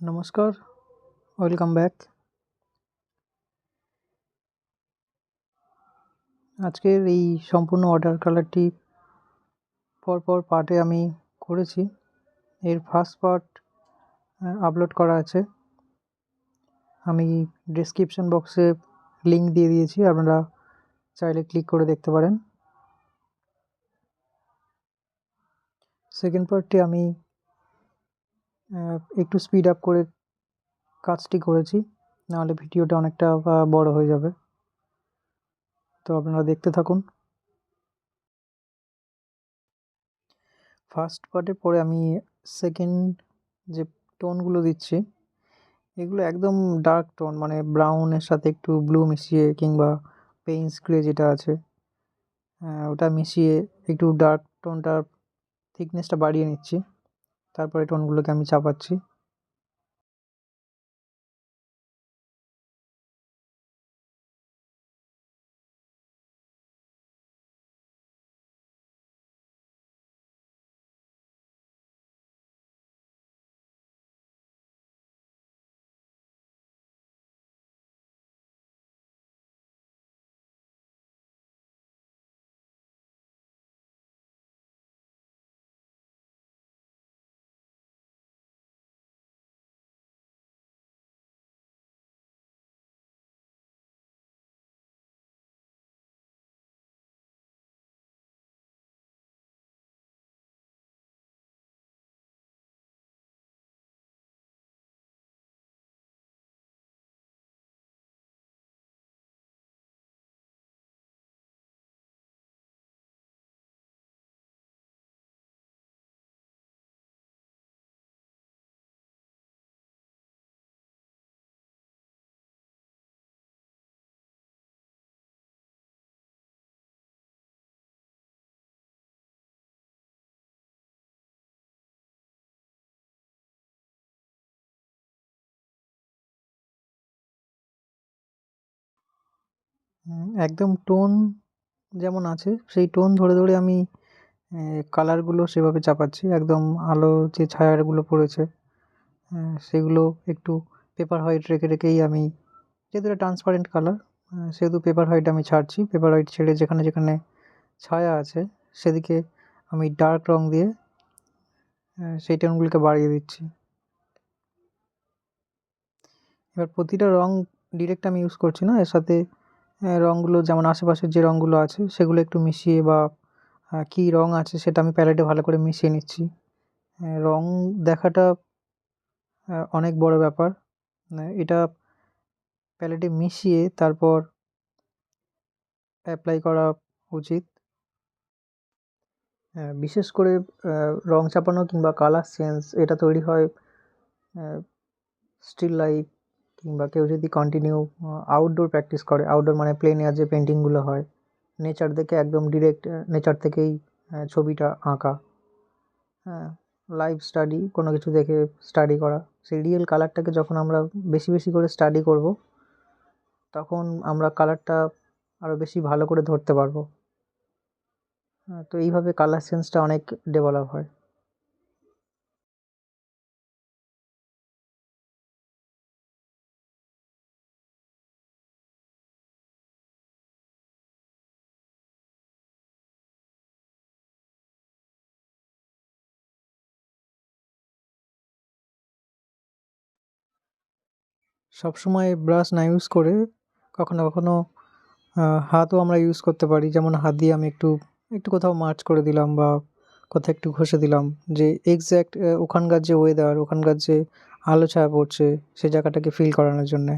নমস্কার, welcome back. আজকের এই সম্পূর্ণ ওয়াটার কালারটি পরপর পার্টে আমি করেছি। এর ফার্স্ট পার্ট আপলোড করা আছে। আমি ডেসক্রিপশন বক্সে লিঙ্ক দিয়ে দিয়েছি, আপনারা চাইলে ক্লিক করে দেখতে পারেন। সেকেন্ড পার্টটি আমি একটু স্পিড আপ করে কাজটি করেছি, নাহলে ভিডিওটা অনেকটা বড় হয়ে যাবে। তো আপনারা দেখতে থাকুন। ফার্স্ট পার্টের পরে আমি সেকেন্ড যে টোনগুলো দিচ্ছি, এগুলো একদম ডার্ক টোন, মানে ব্রাউনের সাথে একটু ব্লু মিশিয়ে, কিংবা পেইন্টস গ্রে যেটা আছে ওটা মিশিয়ে একটু ডার্ক টোনটার থিকনেসটা বাড়িয়ে নিচ্ছি। তারপরে টোনগুলোকে আমি চাপাচ্ছি। একদম টোন যেমন আছে সেই টোন ধরে ধরে আমি কালারগুলো সেভাবে চাপাচ্ছি। একদম আলো যে ছায়াগুলো পড়েছে সেগুলো একটু পেপার হোয়াইট রেখে রেখেই আমি, যেহেতু এটা ট্রান্সপারেন্ট কালার, সেহেতু পেপার হোয়াইট আমি ছাড়ছি। পেপার হোয়াইট ছেড়ে যেখানে যেখানে ছায়া আছে সেদিকে আমি ডার্ক রং দিয়ে সেই টোনগুলোকে বাড়িয়ে দিচ্ছি। এবার প্রতিটা রং ডিরেক্ট আমি ইউজ করছি না, এর সাথে রঙগুলো যেমন আশেপাশের যে রঙগুলো আছে সেগুলো একটু মিশিয়ে, বা কী রং আছে সেটা আমি প্যালেটে ভালো করে মিশিয়ে নিচ্ছি। রং দেখাটা অনেক বড় ব্যাপার। এটা প্যালেটে মিশিয়ে তারপর অ্যাপ্লাই করা উচিত। বিশেষ করে রং চাপানো কিংবা কালার চেঞ্জ এটা তৈরি হয় স্টিল লাইফ, কিংবা কেউ যদি কন্টিনিউ আউটডোর প্র্যাকটিস করে। আউটডোর মানে প্লেন এয়ার যে পেন্টিংগুলো হয়, নেচার দেখে একদম ডিরেক্ট নেচার থেকেই ছবিটা আঁকা। হ্যাঁ, লাইভ স্টাডি কোনো কিছু দেখে স্টাডি করা, সেই রিয়েল কালারটাকে যখন আমরা বেশি বেশি করে স্টাডি করব, তখন আমরা কালারটা আরও বেশি ভালো করে ধরতে পারবো। তো এইভাবে কালার সেন্সটা অনেক ডেভেলপ হয়। সবসময় ব্রাশ না ইউজ করে কখনো কখনো হাতও আমরা ইউজ করতে পারি। যেমন হাত দিয়ে আমি একটু একটু কোথাও মার্চ করে দিলাম, বা কোথাও একটু ঘষে দিলাম, যে এক্স্যাক্ট ওখানকার যে ওয়েদার, ওখানকার যে আলো ছায়া পড়ছে সেই জায়গাটাকে ফিল করানোর জন্যে।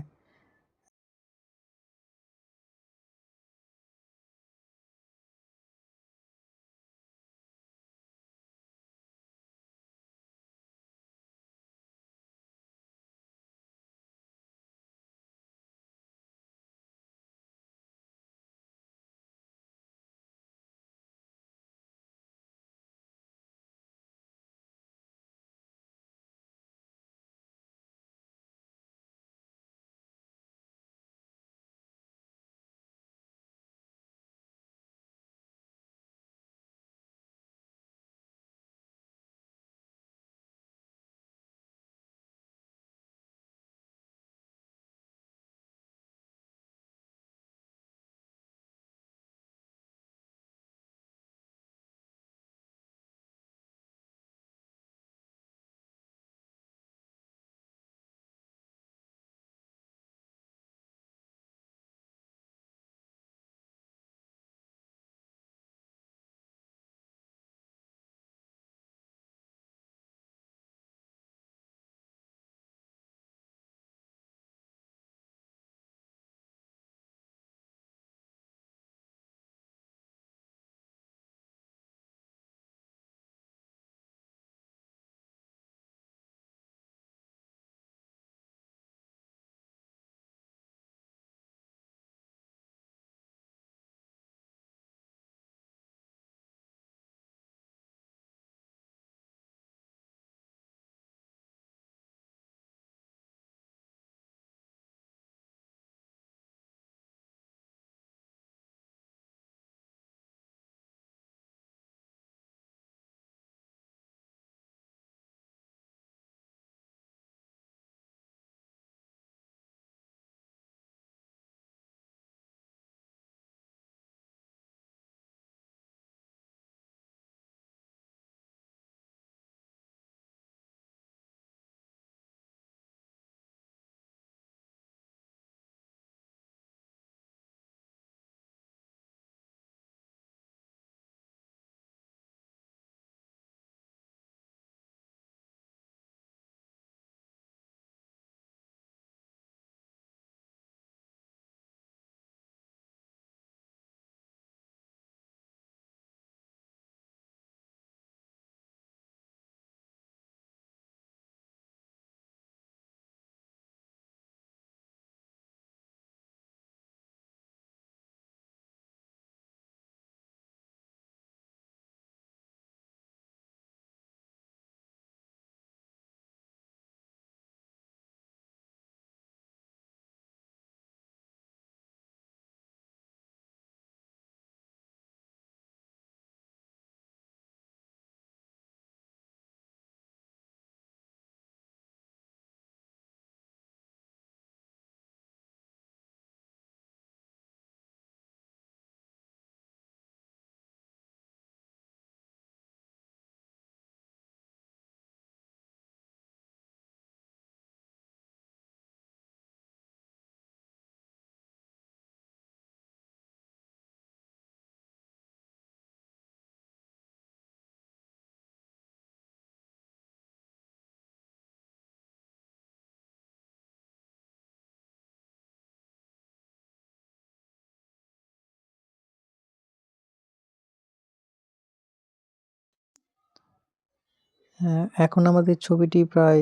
এখন আমাদের ছবিটি প্রায়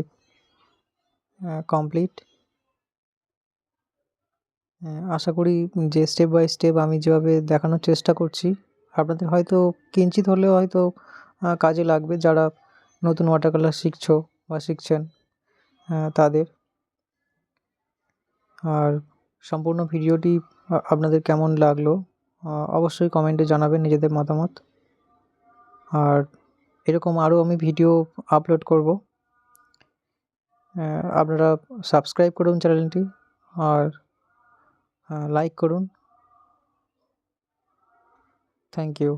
কমপ্লিট। আশা করি যে স্টেপ বাই স্টেপ আমি যেভাবে দেখানোর চেষ্টা করছি আপনাদের হয়তো কিঞ্চিৎ হলেও হয়তো কাজে লাগবে, যারা নতুন ওয়াটার কালার শিখছো বা শিখছেন তাদের। আর সম্পূর্ণ ভিডিওটি আপনাদের কেমন লাগলো অবশ্যই কমেন্টে জানাবেন নিজেদের মতামত। আর এরকম আরও আমি ভিডিও আপলোড করব, আপনারা সাবস্ক্রাইব করুন চ্যানেলটি আর লাইক করুন। Thank you.